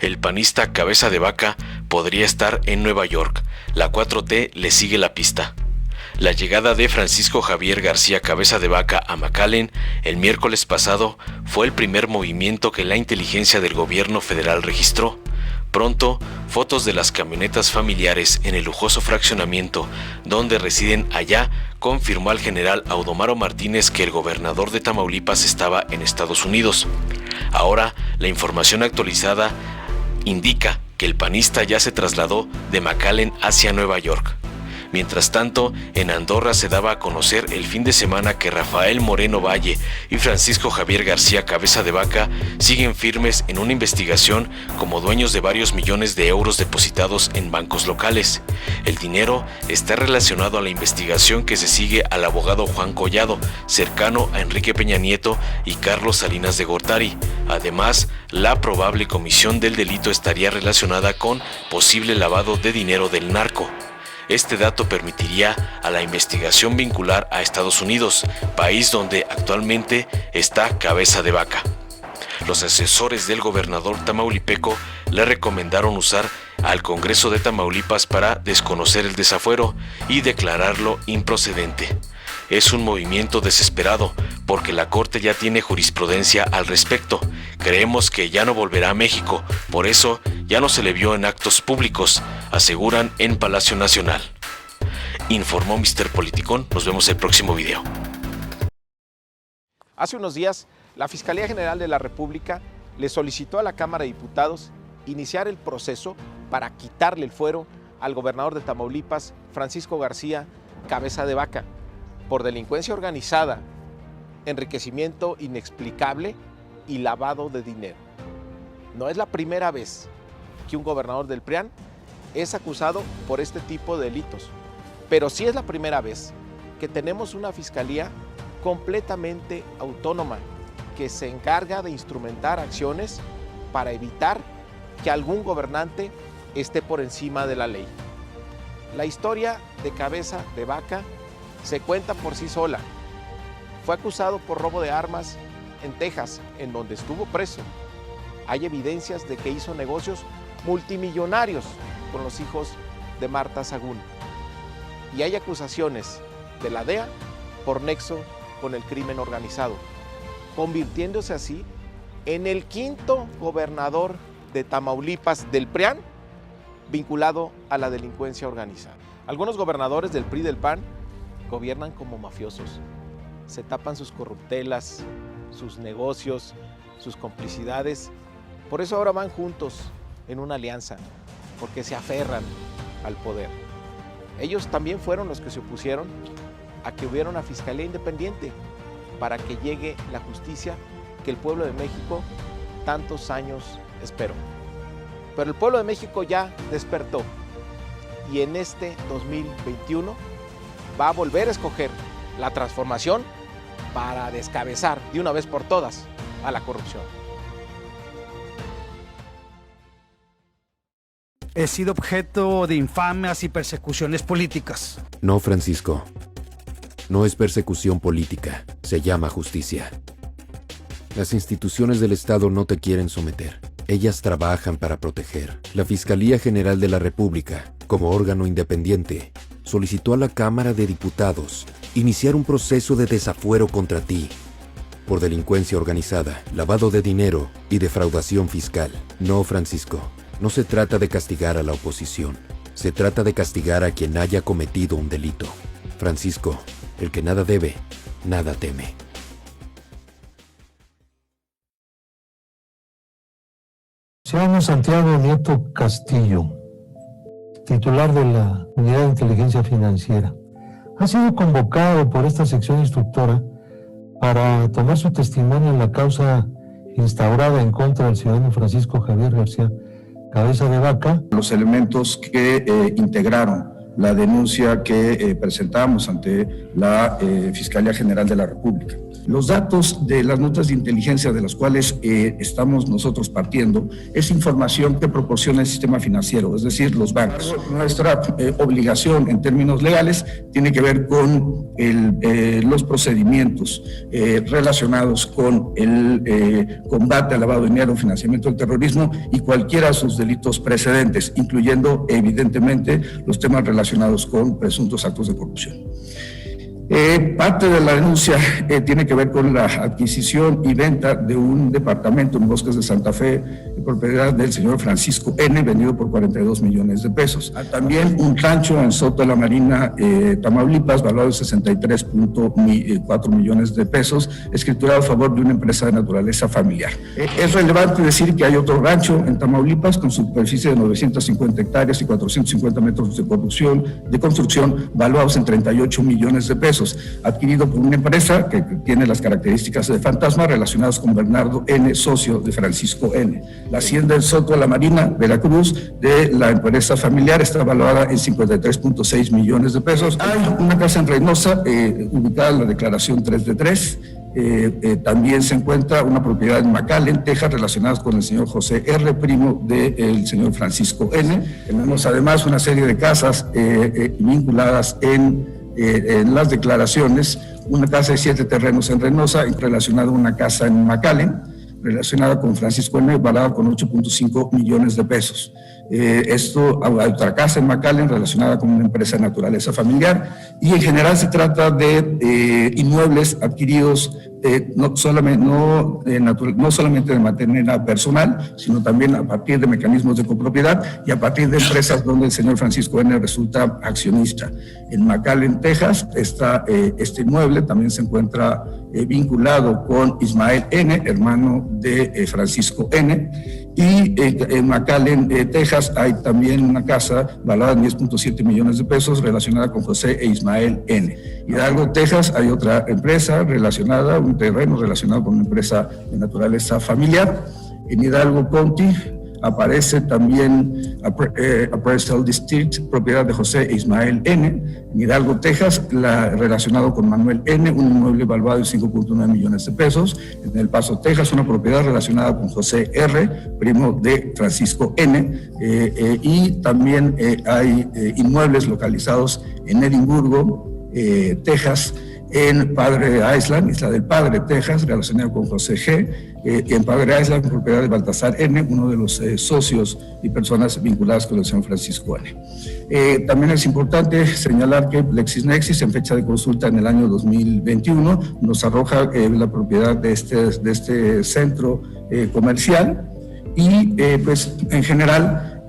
El panista Cabeza de Vaca podría estar en Nueva York. La 4T le sigue la pista. La llegada de Francisco Javier García Cabeza de Vaca a McAllen el miércoles pasado fue el primer movimiento que la inteligencia del gobierno federal registró. Pronto, fotos de las camionetas familiares en el lujoso fraccionamiento donde residen allá confirmó al general Audomaro Martínez que el gobernador de Tamaulipas estaba en Estados Unidos. Ahora, la información actualizada indica que el panista ya se trasladó de McAllen hacia Nueva York. Mientras tanto, en Andorra se daba a conocer el fin de semana que Rafael Moreno Valle y Francisco Javier García Cabeza de Vaca siguen firmes en una investigación como dueños de varios millones de euros depositados en bancos locales. El dinero está relacionado a la investigación que se sigue al abogado Juan Collado, cercano a Enrique Peña Nieto y Carlos Salinas de Gortari. Además, la probable comisión del delito estaría relacionada con posible lavado de dinero del narco. Este dato permitiría a la investigación vincular a Estados Unidos, país donde actualmente está Cabeza de Vaca. Los asesores del gobernador tamaulipeco le recomendaron usar al Congreso de Tamaulipas para desconocer el desafuero y declararlo improcedente. Es un movimiento desesperado porque la Corte ya tiene jurisprudencia al respecto. Creemos que ya no volverá a México, por eso ya no se le vio en actos públicos, aseguran en Palacio Nacional. Informó Mr. Politicón, nos vemos el próximo video. Hace unos días, la Fiscalía General de la República le solicitó a la Cámara de Diputados iniciar el proceso para quitarle el fuero al gobernador de Tamaulipas, Francisco García Cabeza de Vaca, por delincuencia organizada, enriquecimiento inexplicable y lavado de dinero. No es la primera vez que un gobernador del PRIAN es acusado por este tipo de delitos, pero sí es la primera vez que tenemos una fiscalía completamente autónoma que se encarga de instrumentar acciones para evitar que algún gobernante esté por encima de la ley. La historia de Cabeza de Vaca se cuenta por sí sola. Fue acusado por robo de armas en Texas, en donde estuvo preso. Hay evidencias de que hizo negocios multimillonarios con los hijos de Marta Sagún. Y hay acusaciones de la DEA por nexo con el crimen organizado, convirtiéndose así en el quinto gobernador de Tamaulipas del PRIAN vinculado a la delincuencia organizada. Algunos gobernadores del PRI y del PAN gobiernan como mafiosos, se tapan sus corruptelas, sus negocios, sus complicidades. Por eso ahora van juntos en una alianza, porque se aferran al poder. Ellos también fueron los que se opusieron a que hubiera una fiscalía independiente para que llegue la justicia que el pueblo de México tantos años esperó. Pero el pueblo de México ya despertó y en este 2021 va a volver a escoger la transformación para descabezar de una vez por todas a la corrupción. He sido objeto de infamias y persecuciones políticas. No, Francisco. No es persecución política, se llama justicia. Las instituciones del Estado no te quieren someter. Ellas trabajan para proteger. La Fiscalía General de la República, como órgano independiente, solicitó a la Cámara de Diputados iniciar un proceso de desafuero contra ti por delincuencia organizada, lavado de dinero y defraudación fiscal. No, Francisco, no se trata de castigar a la oposición. Se trata de castigar a quien haya cometido un delito. Francisco, el que nada debe, nada teme. Ciudadano Santiago Nieto Castillo, titular de la Unidad de Inteligencia Financiera, ha sido convocado por esta sección instructora para tomar su testimonio en la causa instaurada en contra del ciudadano Francisco Javier García Cabeza de Vaca. Los elementos que integraron la denuncia que presentamos ante la Fiscalía General de la República. Los datos de las notas de inteligencia de las cuales estamos nosotros partiendo es información que proporciona el sistema financiero, es decir, los bancos. Nuestra obligación en términos legales tiene que ver con los procedimientos relacionados con el combate al lavado de dinero, financiamiento del terrorismo y cualquiera de sus delitos precedentes, incluyendo evidentemente los temas relacionados con presuntos actos de corrupción. Parte de la denuncia tiene que ver con la adquisición y venta de un departamento en Bosques de Santa Fe, propiedad del señor Francisco N., vendido por 42 millones de pesos. También un rancho en Soto de la Marina, Tamaulipas, valuado en 63.4 millones de pesos, escriturado a favor de una empresa de naturaleza familiar. Es relevante decir que hay otro rancho en Tamaulipas con superficie de 950 hectáreas y 450 metros de construcción, valuados en 38 millones de pesos, adquirido por una empresa que tiene las características de fantasma relacionadas con Bernardo N., socio de Francisco N. La hacienda en Soto de la Marina, Veracruz, de la empresa familiar está valuada en 53.6 millones de pesos. Hay una casa en Reynosa, ubicada en la declaración 3 de 3. También se encuentra una propiedad en McAllen, Texas, relacionada con el señor José R., primo del señor Francisco N. Tenemos además una serie de casas vinculadas en las declaraciones, una casa de 7 terrenos en Reynosa, relacionada a una casa en McAllen, relacionada con Francisco N., valorada con 8.5 millones de pesos. Otra casa en McAllen relacionada con una empresa de naturaleza familiar, y en general se trata de inmuebles adquiridos no solamente de manera personal, sino también a partir de mecanismos de copropiedad y a partir de empresas donde el señor Francisco N. resulta accionista. En McAllen, Texas, está este inmueble, también se encuentra vinculado con Ismael N., hermano de Francisco N., y en McAllen, Texas, hay también una casa valorada en 10.7 millones de pesos relacionada con José e Ismael N. Hidalgo, Texas, hay otra empresa relacionada, un terreno relacionado con una empresa de naturaleza familiar. En Hidalgo County aparece también Appraisal District, propiedad de José e Ismael N. En Hidalgo, Texas, relacionado con Manuel N., un inmueble valuado en 5.9 millones de pesos. En El Paso, Texas, una propiedad relacionada con José R., primo de Francisco N. Y también hay inmuebles localizados en Edimburgo, Texas, en Padre Island, Isla del Padre, Texas, relacionado con José G., en Padre Island, propiedad de Baltasar N., uno de los socios y personas vinculadas con el señor Francisco N. También es importante señalar que LexisNexis, en fecha de consulta en el año 2021, nos arroja la propiedad de este centro comercial, y pues en general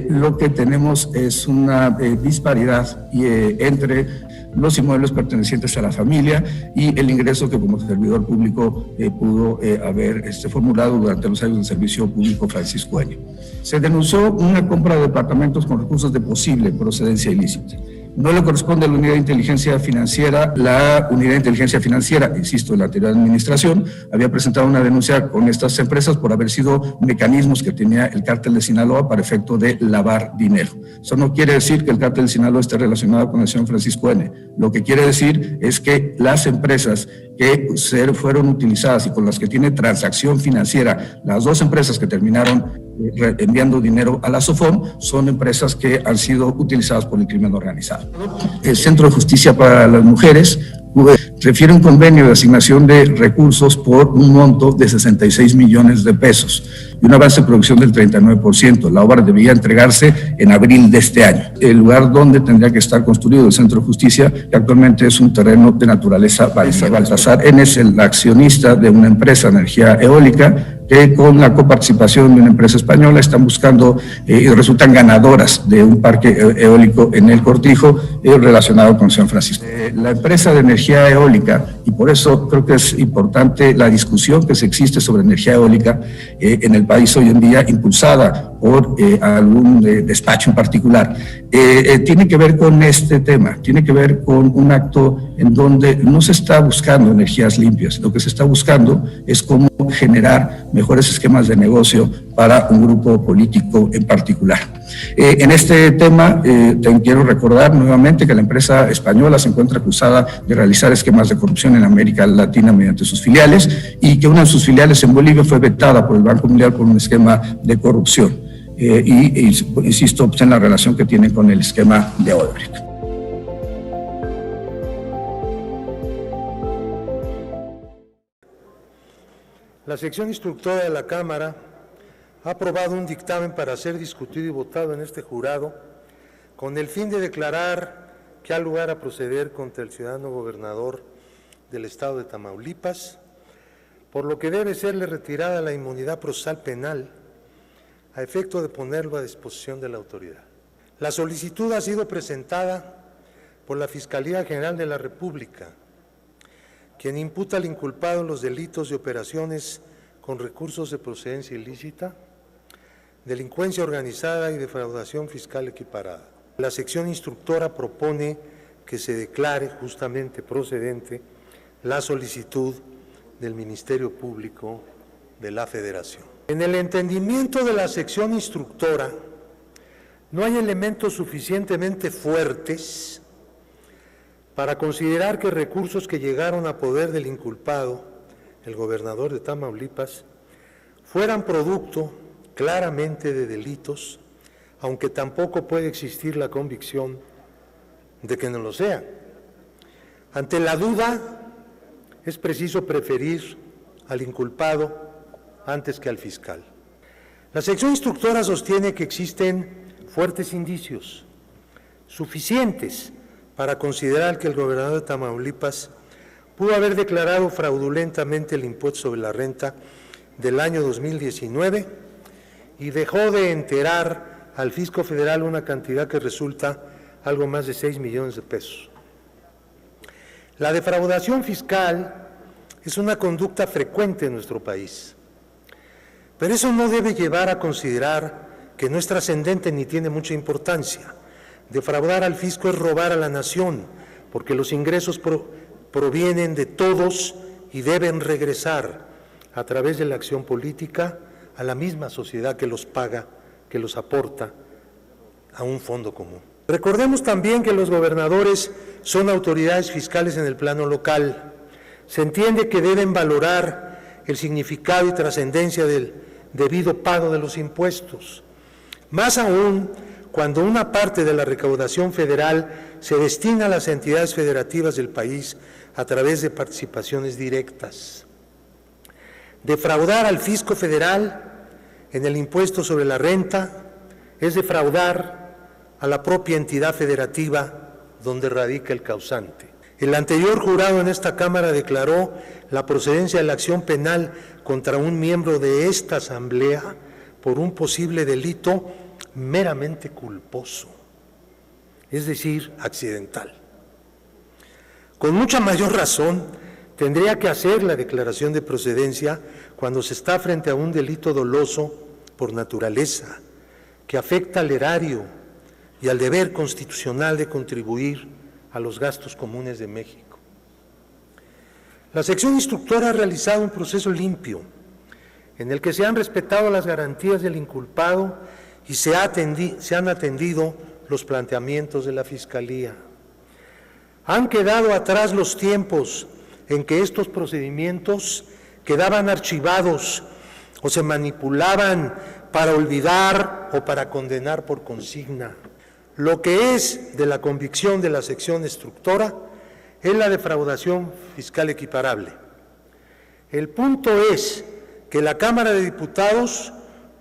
lo que tenemos es una disparidad entre los inmuebles pertenecientes a la familia y el ingreso que como servidor público pudo haber formulado durante los años del servicio público Francisco N. Se denunció una compra de departamentos con recursos de posible procedencia ilícita. No le corresponde a la Unidad de Inteligencia Financiera. La Unidad de Inteligencia Financiera, insisto, en la anterior administración, había presentado una denuncia con estas empresas por haber sido mecanismos que tenía el cártel de Sinaloa para efecto de lavar dinero. Eso no quiere decir que el cártel de Sinaloa esté relacionado con el señor Francisco N. Lo que quiere decir es que las empresas que fueron utilizadas y con las que tiene transacción financiera, las dos empresas que terminaron enviando dinero a la SOFOM, son empresas que han sido utilizadas por el crimen organizado. El Centro de Justicia para las Mujeres refiere un convenio de asignación de recursos por un monto de 66 millones de pesos y un avance de producción del 39%. La obra debía entregarse en abril de este año. El lugar donde tendría que estar construido el Centro de Justicia, que actualmente es un terreno de naturaleza báltica. Baltasar N. es el accionista de una empresa de energía eólica que con la coparticipación de una empresa española están buscando y resultan ganadoras de un parque eólico en el Cortijo relacionado con San Francisco. La empresa de energía eólica, y por eso creo que es importante la discusión que se existe sobre energía eólica en el país hoy en día, impulsada por algún despacho en particular, tiene que ver con este tema, tiene que ver con un acto en donde no se está buscando energías limpias, lo que se está buscando es cómo generar mejores esquemas de negocio para un grupo político en particular. En este tema, quiero recordar nuevamente que la empresa española se encuentra acusada de realizar esquemas de corrupción en América Latina mediante sus filiales y que una de sus filiales en Bolivia fue vetada por el Banco Mundial por un esquema de corrupción. Insisto en la relación que tiene con el esquema de Odebrecht. La sección instructora de la Cámara ha aprobado un dictamen para ser discutido y votado en este jurado con el fin de declarar que ha lugar a proceder contra el ciudadano gobernador del estado de Tamaulipas, por lo que debe serle retirada la inmunidad procesal penal a efecto de ponerlo a disposición de la autoridad. La solicitud ha sido presentada por la Fiscalía General de la República, quien imputa al inculpado los delitos de operaciones con recursos de procedencia ilícita, delincuencia organizada y defraudación fiscal equiparada. La sección instructora propone que se declare justamente procedente la solicitud del Ministerio Público de la Federación. En el entendimiento de la sección instructora, no hay elementos suficientemente fuertes para considerar que recursos que llegaron a poder del inculpado, el gobernador de Tamaulipas, fueran producto claramente de delitos, aunque tampoco puede existir la convicción de que no lo sean. Ante la duda, es preciso preferir al inculpado antes que al fiscal. La sección instructora sostiene que existen fuertes indicios, suficientes para considerar que el gobernador de Tamaulipas pudo haber declarado fraudulentamente el impuesto sobre la renta del año 2019 y dejó de enterar al fisco federal una cantidad que resulta algo más de 6 millones de pesos. La defraudación fiscal es una conducta frecuente en nuestro país, pero eso no debe llevar a considerar que no es trascendente ni tiene mucha importancia. Defraudar al fisco es robar a la nación, porque los ingresos provienen de todos y deben regresar a través de la acción política a la misma sociedad que los paga, que los aporta a un fondo común. Recordemos también que los gobernadores son autoridades fiscales en el plano local. Se entiende que deben valorar el significado y trascendencia del debido pago de los impuestos, más aún cuando una parte de la recaudación federal se destina a las entidades federativas del país a través de participaciones directas. Defraudar al fisco federal en el impuesto sobre la renta es defraudar a la propia entidad federativa donde radica el causante. El anterior jurado en esta Cámara declaró la procedencia de la acción penal contra un miembro de esta Asamblea por un posible delito meramente culposo, es decir, accidental. Con mucha mayor razón, tendría que hacer la declaración de procedencia cuando se está frente a un delito doloso por naturaleza, que afecta al erario y al deber constitucional de contribuir a los gastos comunes de México. La sección instructora ha realizado un proceso limpio, en el que se han respetado las garantías del inculpado y se han atendido los planteamientos de la Fiscalía. Han quedado atrás los tiempos en que estos procedimientos quedaban archivados o se manipulaban para olvidar o para condenar por consigna. Lo que es de la convicción de la sección instructora es la defraudación fiscal equiparable. El punto es que la Cámara de Diputados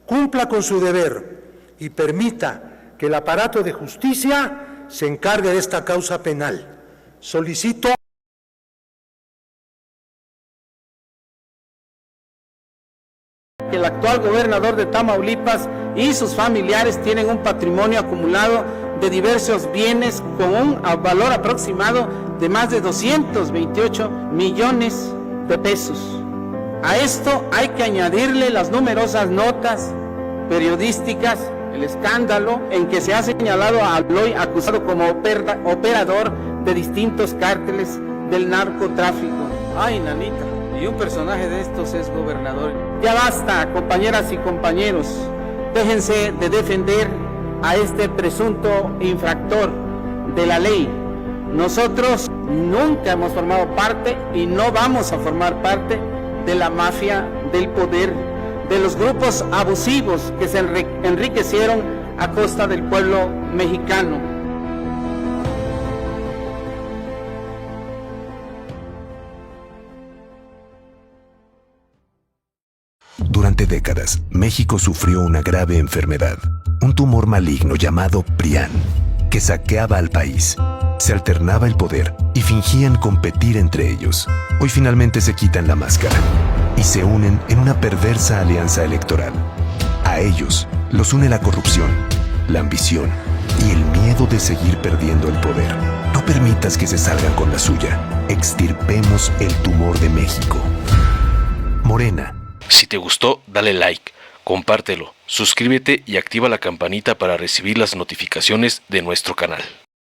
cumpla con su deber y permita que el aparato de justicia se encargue de esta causa penal. Solicito que el actual gobernador de Tamaulipas y sus familiares tienen un patrimonio acumulado de diversos bienes con un valor aproximado de más de 228 millones de pesos. A esto hay que añadirle las numerosas notas periodísticas, el escándalo en que se ha señalado a Aloy acusado como operador de distintos cárteles del narcotráfico. Ay, nanita, y un personaje de estos es gobernador. Ya basta, compañeras y compañeros, déjense de defender a este presunto infractor de la ley. Nosotros nunca hemos formado parte y no vamos a formar parte de la mafia del poder, de los grupos abusivos que se enriquecieron a costa del pueblo mexicano. Durante décadas, México sufrió una grave enfermedad, un tumor maligno llamado PRIAN, que saqueaba al país. Se alternaba el poder y fingían competir entre ellos. Hoy finalmente se quitan la máscara y se unen en una perversa alianza electoral. A ellos los une la corrupción, la ambición y el miedo de seguir perdiendo el poder. No permitas que se salgan con la suya. Extirpemos el tumor de México. Morena. Si te gustó, dale like, compártelo, suscríbete y activa la campanita para recibir las notificaciones de nuestro canal.